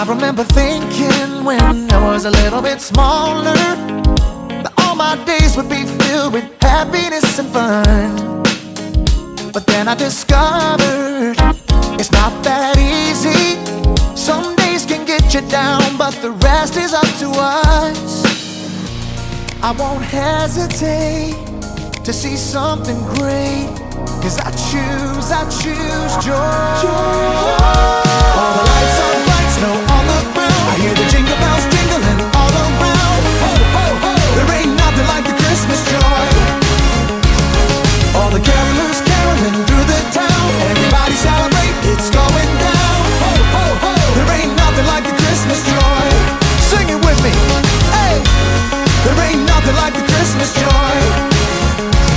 remember thinking when I was a little bit smaller that all my days would be filled with happiness and fun. But then I discovered it's not that easy. Some days can get you down, but the rest is up to us. I won't hesitate to see something great, 'cause I choose joy. All the lights are bright, snow on the ground. I hear the jingle bells jingling all around. Ho, ho, ho! There ain't nothing like the Christmas joy. All the carolers caroling through the town. Everybody celebrate, it's going down. Ho, ho, ho! There ain't nothing like the Christmas joy. Sing it with me, hey! There ain't nothing like the Christmas joy.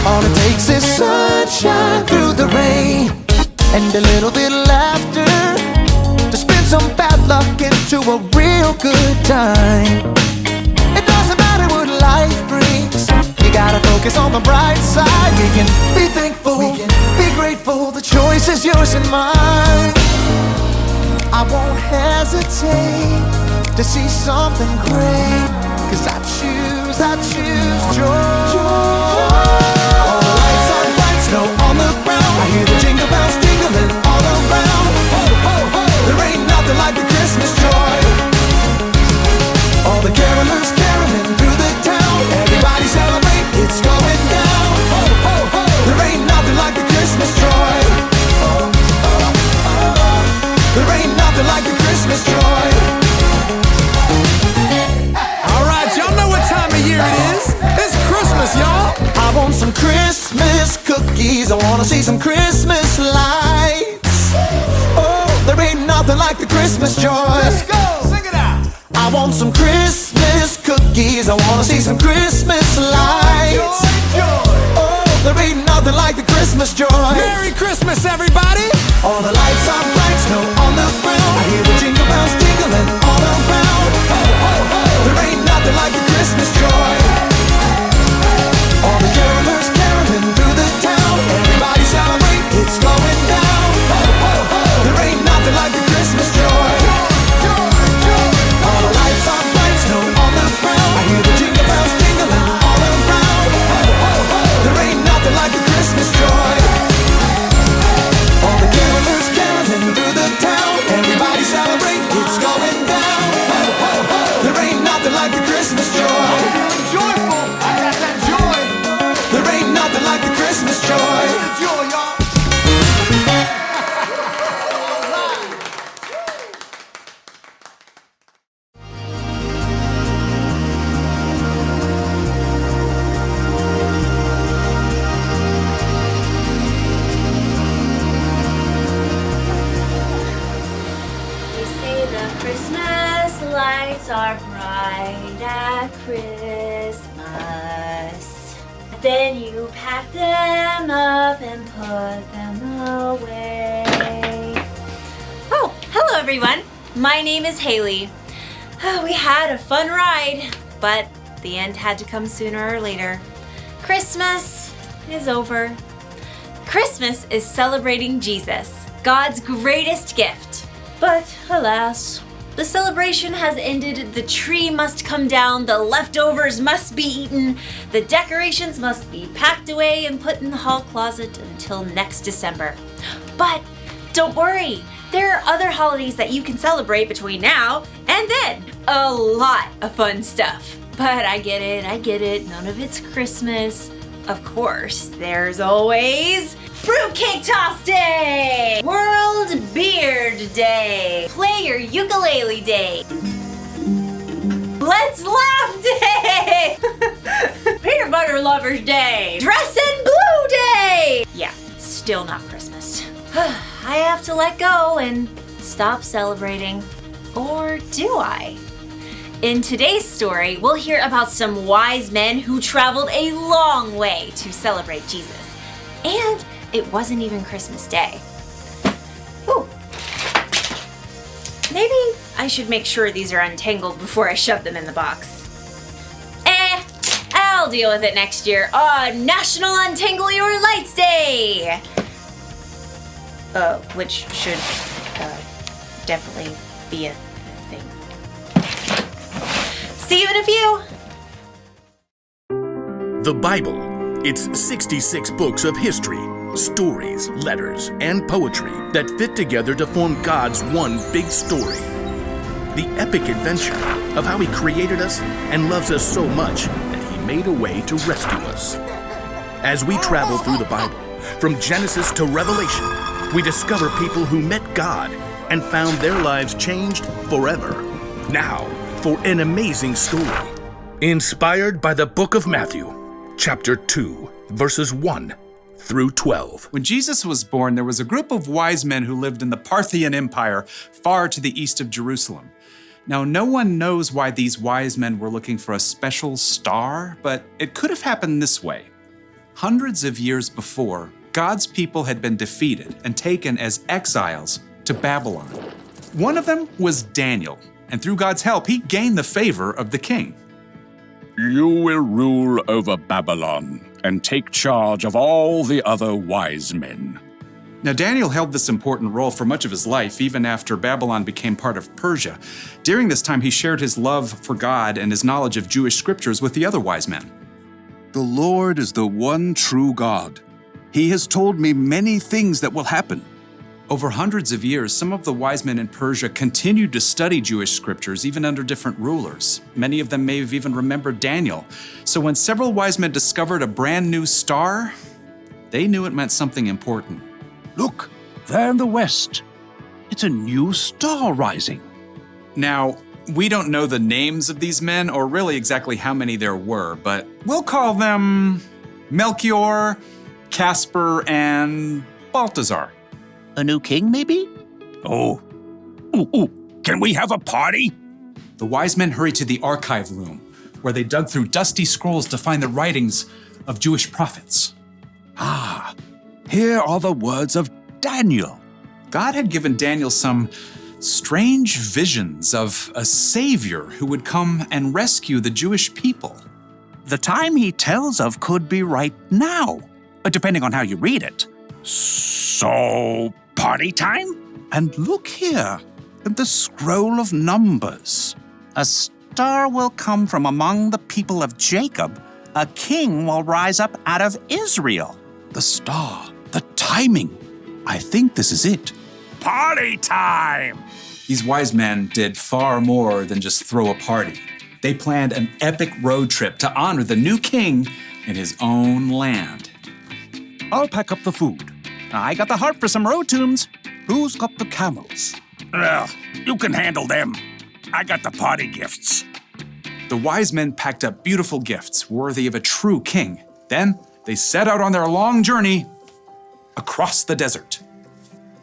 All it takes is sunshine through the rain and a little bit of laughter to spin some bad luck into a real good time. It doesn't matter what life brings, you gotta focus on the bright side. We can be thankful, be grateful, the choice is yours and mine. I won't hesitate to see something great, 'cause I choose joy. All the lights are bright, snow on the ground. I hear the jingle bells jingling all around. Ho, ho, ho! There ain't nothing like the Christmas joy. All the carolers caroling through the town. Everybody celebrate, it's going down. Ho, ho, ho! There ain't nothing like the Christmas joy. There ain't nothing like the Christmas joy. Alright, y'all know what time of year it is. It's Christmas, y'all. I want some Christmas cookies. I wanna see some Christmas lights. Oh, there ain't nothing like the Christmas joy. Let's go, sing it out. I want some Christmas cookies. I wanna see some Christmas lights. Joy. Oh, there ain't nothing like the Christmas joy. Merry Christmas, everybody. All the lights are bright, snow on the ground. I hear the jingle bells jingling all around. Ho, ho, ho! There ain't nothing like the Christmas joy. All the carolers caroling through the town. Everybody celebrate, it's going down. Ho, ho, ho! There ain't nothing like the Christmas joy. All the lights are bright, snow on the ground. I hear the jingle bells jingling all around. Ho, ho, ho! There ain't nothing like the Christmas joy. All the carolers caroling through the town. Everybody celebrate, it's going down. Ho, ho, ho! There ain't nothing like the Christmas joy. I'm feeling joyful. I got that joy. There ain't nothing like the Christmas joy. Joy, y'all. They say the Christmas lights are bright at Christmas. Then you pack them up and put them away. Oh, hello everyone. My name is Haley. We had a fun ride, but the end had to come sooner or later. Christmas is over. Christmas is celebrating Jesus, God's greatest gift. But alas, the celebration has ended. The tree must come down, the leftovers must be eaten, the decorations must be packed away and put in the hall closet until next December. But don't worry, there are other holidays that you can celebrate between now and then. A lot of fun stuff. But I get it, none of it's Christmas. Of course, there's always Fruitcake Toss Day! World Beard Day! Play your ukulele day! Let's Laugh Day! Peanut Butter Lovers Day! Dress in Blue Day! Yeah, still not Christmas. I have to let go and stop celebrating. Or do I? In today's story, we'll hear about some wise men who traveled a long way to celebrate Jesus. And it wasn't even Christmas Day. Ooh. Maybe I should make sure these are untangled before I shove them in the box. I'll deal with it next year on National Untangle Your Lights Day! Which should definitely be a thing. See you in a few. The Bible. It's 66 books of history, stories, letters, and poetry that fit together to form God's one big story. The epic adventure of how He created us and loves us so much that He made a way to rescue us. As we travel through the Bible, from Genesis to Revelation, we discover people who met God and found their lives changed forever. Now, for an amazing story. Inspired by the book of Matthew, chapter 2, verses 1 through 12. When Jesus was born, there was a group of wise men who lived in the Parthian Empire, far to the east of Jerusalem. Now, no one knows why these wise men were looking for a special star, but it could have happened this way. Hundreds of years before, God's people had been defeated and taken as exiles to Babylon. One of them was Daniel, and through God's help, he gained the favor of the king. You will rule over Babylon and take charge of all the other wise men. Now, Daniel held this important role for much of his life, even after Babylon became part of Persia. During this time, he shared his love for God and his knowledge of Jewish scriptures with the other wise men. The Lord is the one true God. He has told me many things that will happen. Over hundreds of years, some of the wise men in Persia continued to study Jewish scriptures, even under different rulers. Many of them may have even remembered Daniel. So when several wise men discovered a brand new star, they knew it meant something important. Look, there in the west. It's a new star rising. Now, we don't know the names of these men or really exactly how many there were, but we'll call them Melchior, Casper, and Balthazar. A new king, maybe? Oh. Ooh, can we have a party? The wise men hurried to the archive room, where they dug through dusty scrolls to find the writings of Jewish prophets. Ah, here are the words of Daniel. God had given Daniel some strange visions of a savior who would come and rescue the Jewish people. The time he tells of could be right now, depending on how you read it. So, party time? And look here, at the scroll of Numbers. A star will come from among the people of Jacob. A king will rise up out of Israel. The star, the timing. I think this is it. Party time! These wise men did far more than just throw a party. They planned an epic road trip to honor the new king in his own land. I'll pack up the food. I got the heart for some road tunes. Who's got the camels? Well, you can handle them. I got the party gifts. The wise men packed up beautiful gifts worthy of a true king. Then they set out on their long journey across the desert.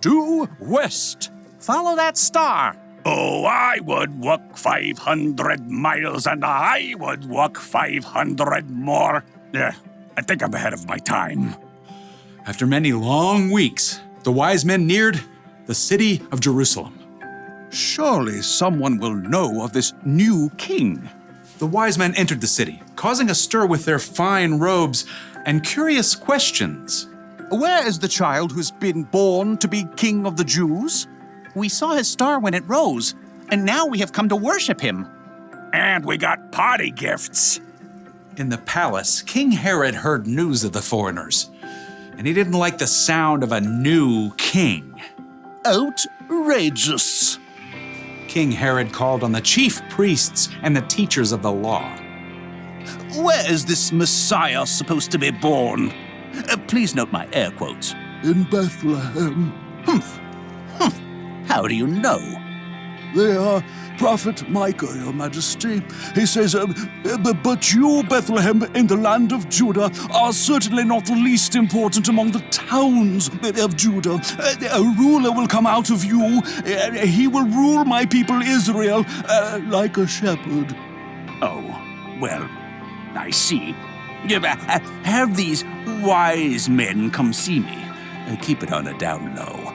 Due west. Follow that star. Oh, I would walk 500 miles and I would walk 500 more. Yeah, I think I'm ahead of my time. After many long weeks, the wise men neared the city of Jerusalem. Surely someone will know of this new king. The wise men entered the city, causing a stir with their fine robes and curious questions. Where is the child who's been born to be king of the Jews? We saw his star when it rose, and now we have come to worship him. And we got party gifts. In the palace, King Herod heard news of the foreigners, and he didn't like the sound of a new king. Outrageous. King Herod called on the chief priests and the teachers of the law. Where is this Messiah supposed to be born? Please note my air quotes. In Bethlehem. Humph. How do you know? They are Prophet Micah, Your Majesty. He says, but you, Bethlehem, in the land of Judah, are certainly not the least important among the towns of Judah. A ruler will come out of you. He will rule my people Israel like a shepherd. Oh, well, I see. Have these wise men come see me. Keep it on a down low.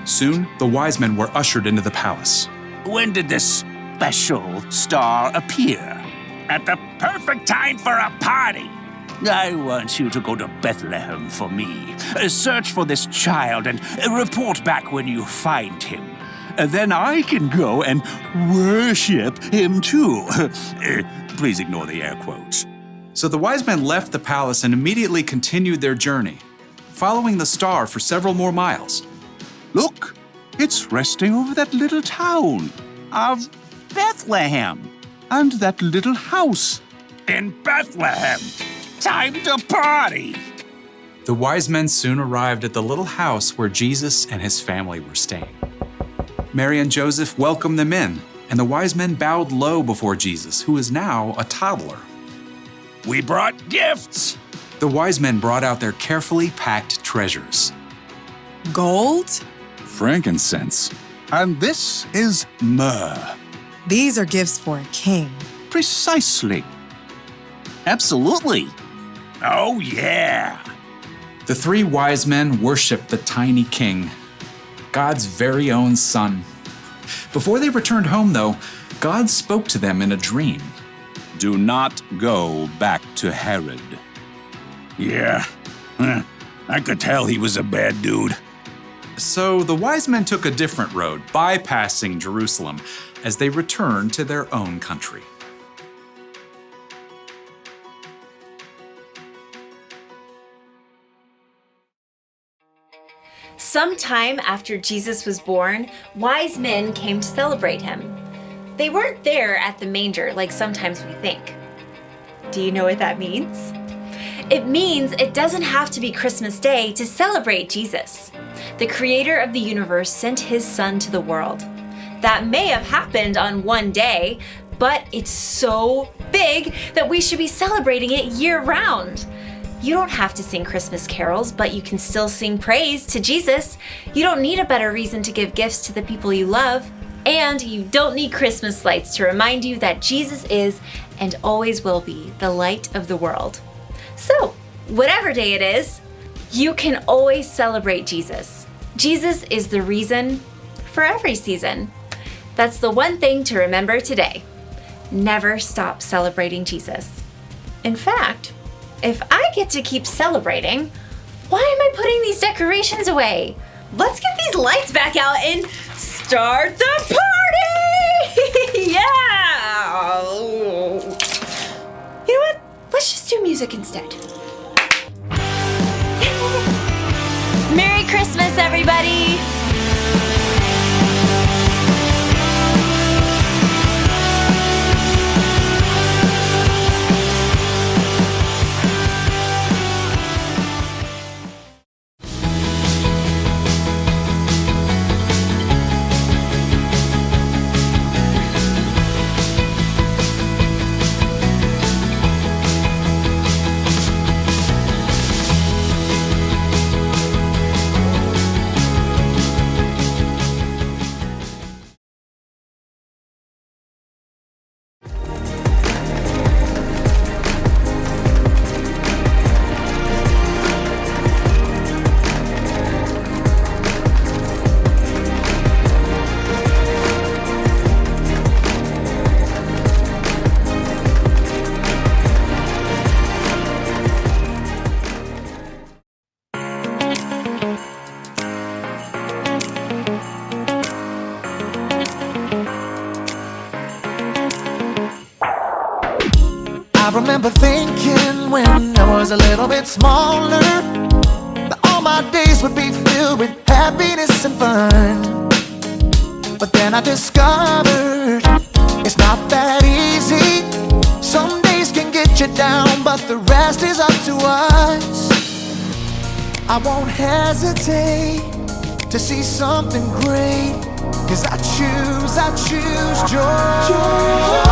Soon, the wise men were ushered into the palace. When did this special star appear? At the perfect time for a party. I want you to go to Bethlehem for me. Search for this child and report back when you find him. then I can go and worship him too. Please ignore the air quotes. So the wise men left the palace and immediately continued their journey, following the star for several more miles. Look, it's resting over that little town of Bethlehem and that little house in Bethlehem. Time to party! The wise men soon arrived at the little house where Jesus and his family were staying. Mary and Joseph welcomed them in, and the wise men bowed low before Jesus, who is now a toddler. We brought gifts. The wise men brought out their carefully packed treasures. Gold? Frankincense. And this is myrrh. These are gifts for a king. Precisely. Absolutely. Oh, yeah. The three wise men worshiped the tiny king, God's very own son. Before they returned home, though, God spoke to them in a dream. Do not go back to Herod. Yeah. I could tell he was a bad dude. So the wise men took a different road, bypassing Jerusalem, as they returned to their own country. Sometime after Jesus was born, wise men came to celebrate him. They weren't there at the manger like sometimes we think. Do you know what that means? It means it doesn't have to be Christmas Day to celebrate Jesus. The creator of the universe sent his son to the world. That may have happened on one day, but it's so big that we should be celebrating it year-round. You don't have to sing Christmas carols, but you can still sing praise to Jesus. You don't need a better reason to give gifts to the people you love. And you don't need Christmas lights to remind you that Jesus is and always will be the light of the world. So, whatever day it is, you can always celebrate Jesus. Jesus is the reason for every season. That's the one thing to remember today. Never stop celebrating Jesus. In fact, if I get to keep celebrating, why am I putting these decorations away? Let's get these lights back out and start the party! Yeah! You know what? Let's just do music instead. Merry Christmas, everybody! I remember thinking when I was a little bit smaller that all my days would be filled with happiness and fun. But then I discovered it's not that easy. Some days can get you down, but the rest is up to us. I won't hesitate to see something great, 'cause I choose joy.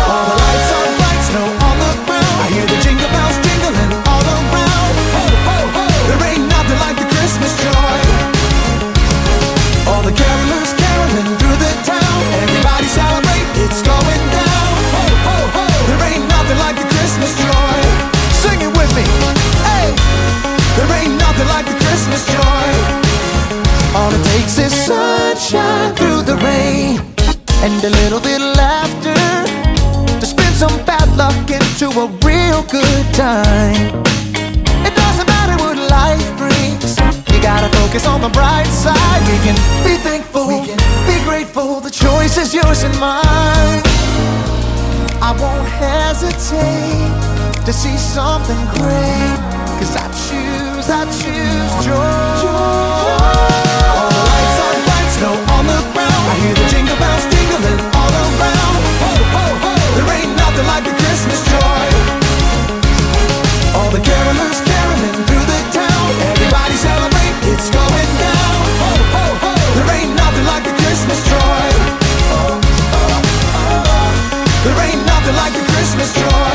All the lights are bright, snow on the ground. I hear the jingle bells jingling all around. Ho, ho, ho! There ain't nothing like the Christmas joy. All the carolers caroling through the town. Everybody celebrate, it's going down. Ho, ho, ho! There ain't nothing like the Christmas joy. Sing it with me, hey! There ain't nothing like the Christmas joy. All it takes is sunshine through the rain and a little bit of laughter to spin some bad luck into a real good time. It doesn't matter what life brings, you gotta focus on the bright side. We can be thankful, we can be pushing mine. I won't hesitate to see something great, 'cause I choose joy. All the lights are bright, snow on the ground. I hear the jingle bells jingling all around. Ho, ho, ho. There ain't nothing like the Christmas joy. All the carolers caroling through the town. Everybody celebrate, it's going down. Ho, ho, ho. There ain't nothing like the Christmas joy. There ain't nothing like the Christmas joy.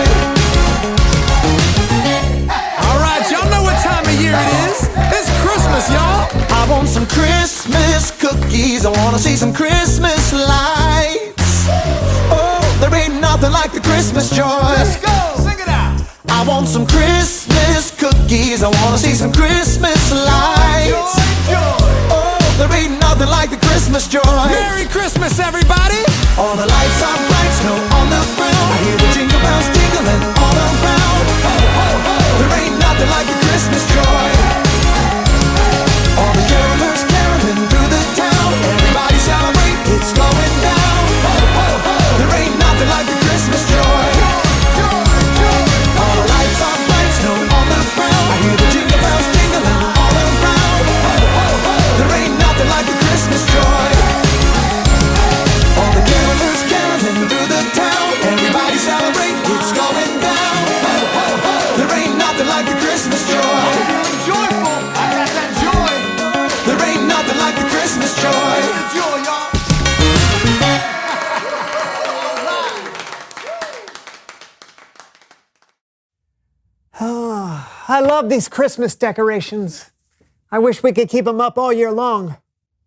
All right, y'all know what time of year it is. It's Christmas, y'all. I want some Christmas cookies. I wanna see some Christmas lights. Oh, there ain't nothing like the Christmas joy. Let's go, sing it out. I want some Christmas cookies. I wanna see some Christmas lights. Oh, there ain't nothing like the Christmas joy. Merry Christmas, everybody. All the lights are bright, snow on the ground. I hear the jingle bells jingling all around. Ho, ho, ho. There ain't nothing like the Christmas joy. All the carolers caroling through the town. Everybody celebrate, it's going down. Ho, ho, ho. There ain't nothing like the Christmas joy. All the lights are bright, snow on the ground. I hear the jingle bells jingling all around. Ho, ho, ho. There ain't nothing like the Christmas joy. All the carolers caroling through the town. Everybody celebrate, it's going down. Ho, ho, ho. There ain't nothing like the Christmas joy. Joyful, I got that joy. There ain't nothing like the Christmas joy. Joy, y'all. I love these Christmas decorations. I wish we could keep them up all year long.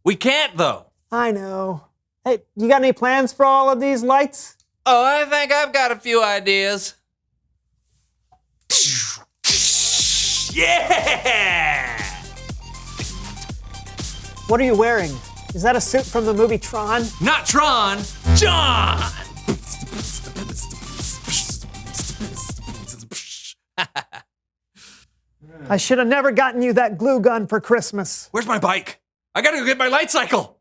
We can't, though. I know. Hey, you got any plans for all of these lights? Oh, I think I've got a few ideas. Yeah! What are you wearing? Is that a suit from the movie Tron? Not Tron, John! I should have never gotten you that glue gun for Christmas. Where's my bike? I gotta go get my light cycle.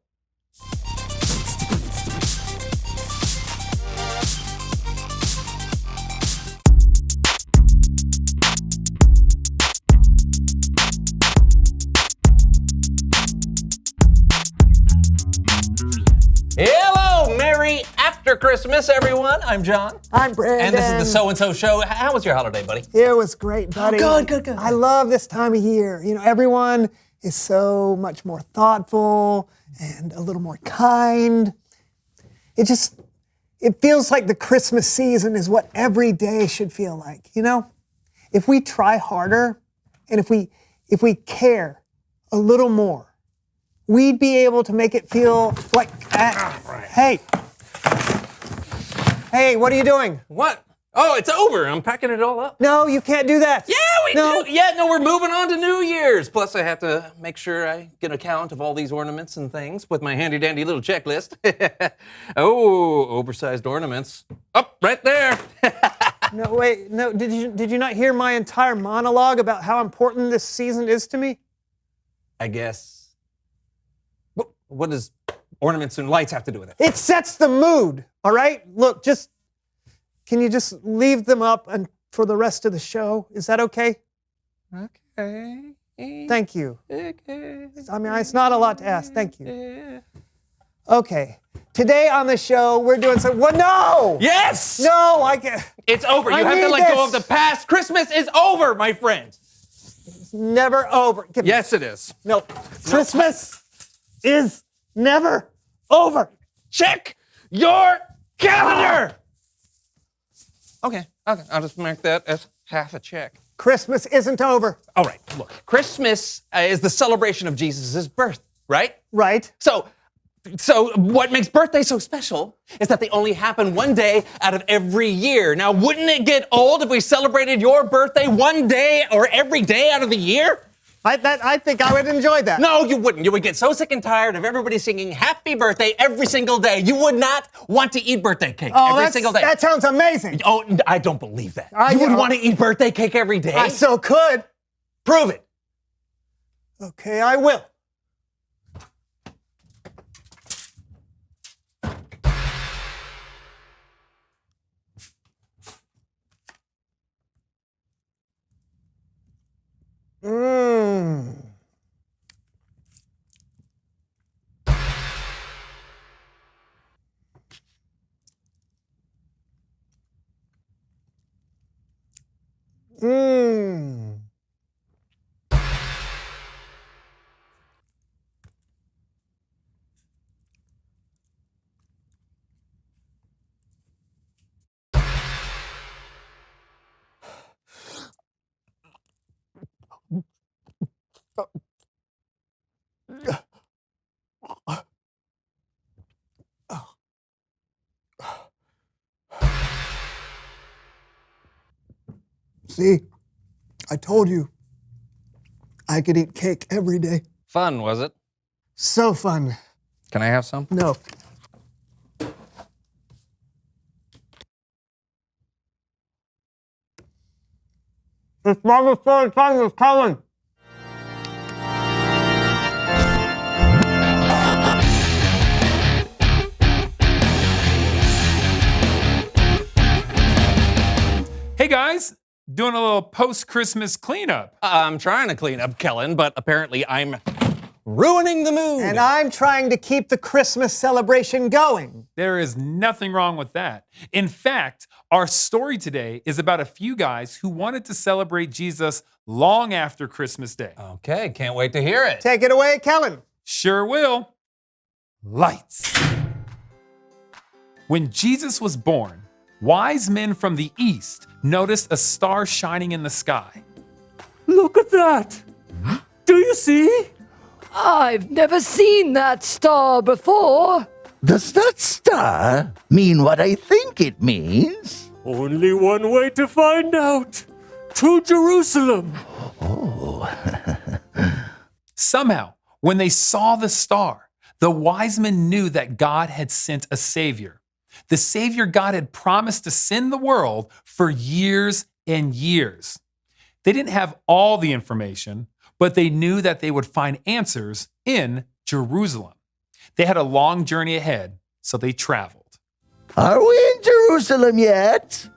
Hello, Merry After Christmas, everyone. I'm John. I'm Brandon. And this is the So&So Show. How was your holiday, buddy? It was great, buddy. Good. I love this time of year. You know, everyone is so much more thoughtful and a little more kind. It feels like the Christmas season is what every day should feel like, you know? If we try harder and if we care a little more, we'd be able to make it feel like, Hey, what are you doing? What? Oh, it's over. I'm packing it all up. No, you can't do that. Yeah, we do. Yeah, no, we're moving on to New Year's. Plus, I have to make sure I get a count of all these ornaments and things with my handy-dandy little checklist. Oh, oversized ornaments. Up, right there. No, wait, no, did you not hear my entire monologue about how important this season is to me? I guess. What does ornaments and lights have to do with it? It sets the mood, all right? Look, can you just leave them up and for the rest of the show? Is that okay? Okay. Thank you. Okay. I mean, it's not a lot to ask. Thank you. Okay. Today on the show, we're doing some. What? No! Yes! No, I can't. It's over. You have to let go of the past. Christmas is over, my friend. It's never over. Yes, it is. No. Christmas is never over. Check your calendar! Okay. I'll just mark that as half a check. Christmas isn't over. All right, look. Christmas is the celebration of Jesus' birth, right? Right. So what makes birthdays so special is that they only happen one day out of every year. Now, wouldn't it get old if we celebrated your birthday one day or every day out of the year? I think I would enjoy that. No, you wouldn't. You would get so sick and tired of everybody singing happy birthday every single day. You would not want to eat birthday cake every single day. That sounds amazing. Oh, I don't believe that. You would want to eat birthday cake every day? I so could. Prove it. Okay, I will. Mmm. See, I told you I could eat cake every day. Fun, was it? So fun. Can I have some? No. This Bible story time is coming. Hey guys, doing a little post-Christmas cleanup. I'm trying to clean up, Kellen, but apparently I'm ruining the mood. And I'm trying to keep the Christmas celebration going. There is nothing wrong with that. In fact, our story today is about a few guys who wanted to celebrate Jesus long after Christmas Day. Okay, can't wait to hear it. Take it away, Kellen. Sure will. Lights. When Jesus was born, wise men from the east noticed a star shining in the sky. Look at that! Do you see? I've never seen that star before. Does that star mean what I think it means? Only one way to find out. To Jerusalem. Oh. Somehow, when they saw the star, the wise men knew that God had sent a Savior. The Savior God had promised to send the world for years and years. They didn't have all the information, but they knew that they would find answers in Jerusalem. They had a long journey ahead, so they traveled. Are we in Jerusalem yet?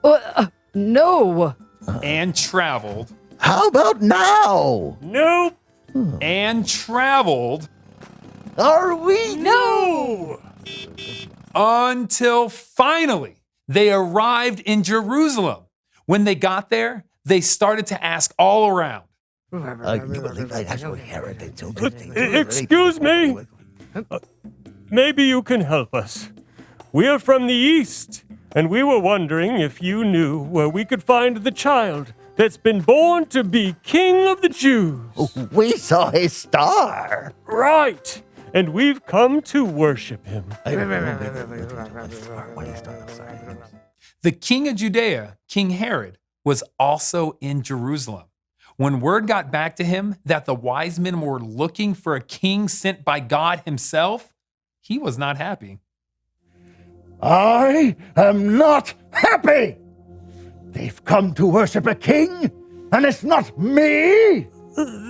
No. And traveled. How about now? Nope. And traveled. Are we? No. Until finally, they arrived in Jerusalem. When they got there, they started to ask all around. Excuse me. Maybe you can help us. We are from the east, and we were wondering if you knew where we could find the child that's been born to be King of the Jews. We saw his star. Right. And we've come to worship him. The king of Judea, King Herod, was also in Jerusalem. When word got back to him that the wise men were looking for a king sent by God himself, he was not happy. I am not happy. They've come to worship a king, and it's not me.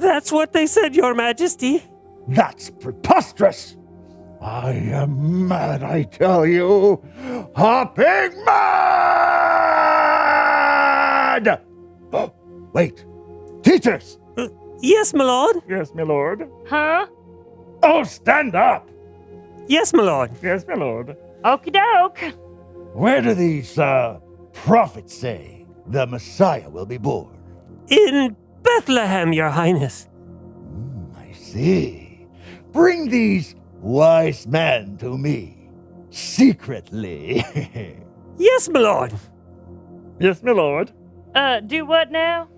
That's what they said, Your Majesty. That's preposterous. I am mad, I tell you. Hopping mad! Oh, wait. Teachers! Yes, my lord. Yes, my lord. Huh? Oh, stand up! Yes, my lord. Yes, my lord. Okie doke. Where do these prophets say the Messiah will be born? In Bethlehem, Your Highness. I see. Bring these wise men to me, secretly. Yes, my lord. Yes, my lord. Do what now?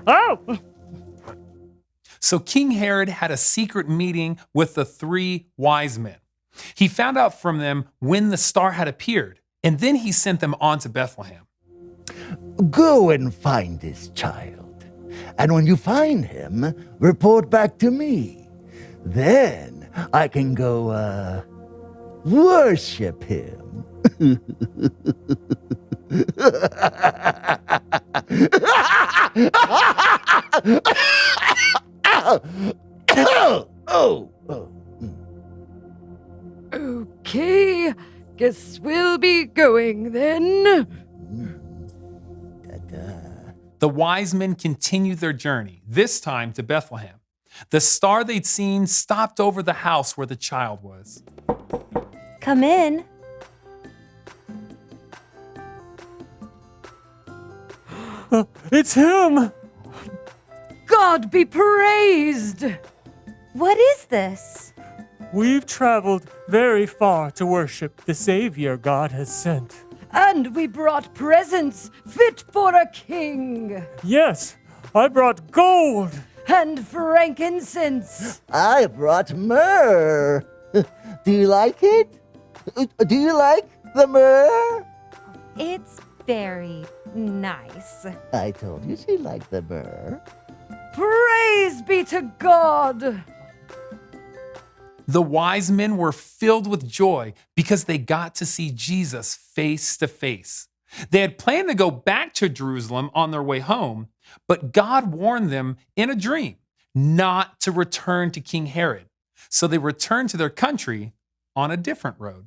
Oh! So King Herod had a secret meeting with the three wise men. He found out from them when the star had appeared, and then he sent them on to Bethlehem. Go and find this child, and when you find him, report back to me. Then I can go, worship him. Okay, guess we'll be going then. The wise men continued their journey, this time to Bethlehem. The star they'd seen stopped over the house where the child was. Come in. It's him! God be praised! What is this? We've traveled very far to worship the Savior God has sent. And we brought presents fit for a king. Yes, I brought gold. And frankincense. I brought myrrh. Do you like it? Do you like the myrrh? It's very nice. I told you she liked the myrrh. Praise be to God! The wise men were filled with joy because they got to see Jesus face to face. They had planned to go back to Jerusalem on their way home, but God warned them in a dream not to return to King Herod. So they returned to their country on a different road.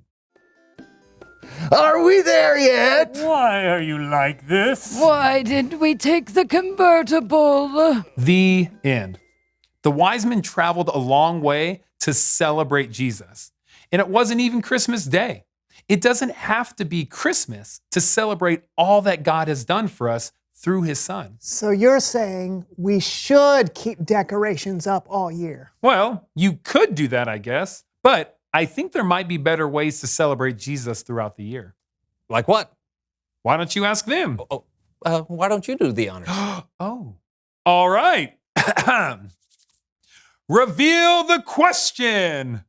Are we there yet? Why are you like this? Why didn't we take the convertible? The end. The wise men traveled a long way to celebrate Jesus. And it wasn't even Christmas Day. It doesn't have to be Christmas to celebrate all that God has done for us through his son. So you're saying we should keep decorations up all year? Well, you could do that, I guess. But I think there might be better ways to celebrate Jesus throughout the year. Like what? Why don't you ask them? Why don't you do the honors? Oh, all right. Reveal the question.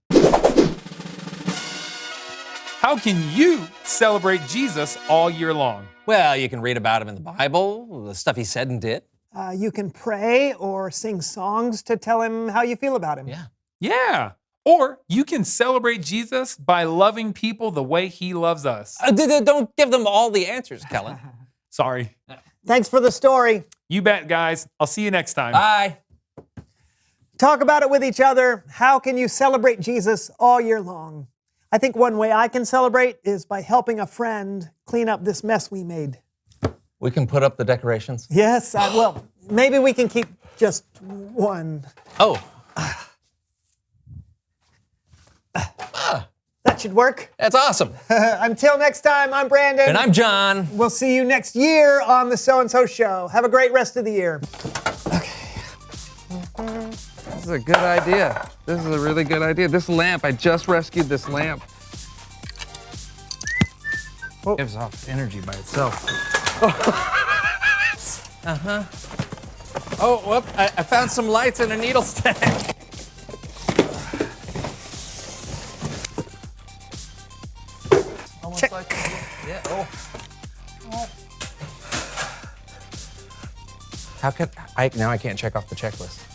How can you celebrate Jesus all year long? Well, you can read about him in the Bible, the stuff he said and did. You can pray or sing songs to tell him how you feel about him. Yeah. Or you can celebrate Jesus by loving people the way he loves us. Don't give them all the answers, Kellen. Sorry. Thanks for the story. You bet, guys. I'll see you next time. Bye. Talk about it with each other. How can you celebrate Jesus all year long? I think one way I can celebrate is by helping a friend clean up this mess we made. We can put up the decorations? Yes, well, maybe we can keep just one. Oh. That should work. That's awesome. Until next time, I'm Brandon. And I'm John. We'll see you next year on the So&So Show. Have a great rest of the year. This is a good idea. This is a really good idea. This lamp, I just rescued this lamp. It gives off energy by itself. Uh-huh. Oh, whoop, I found some lights in a needle stack. Check. Yeah, oh. How can now I can't check off the checklist.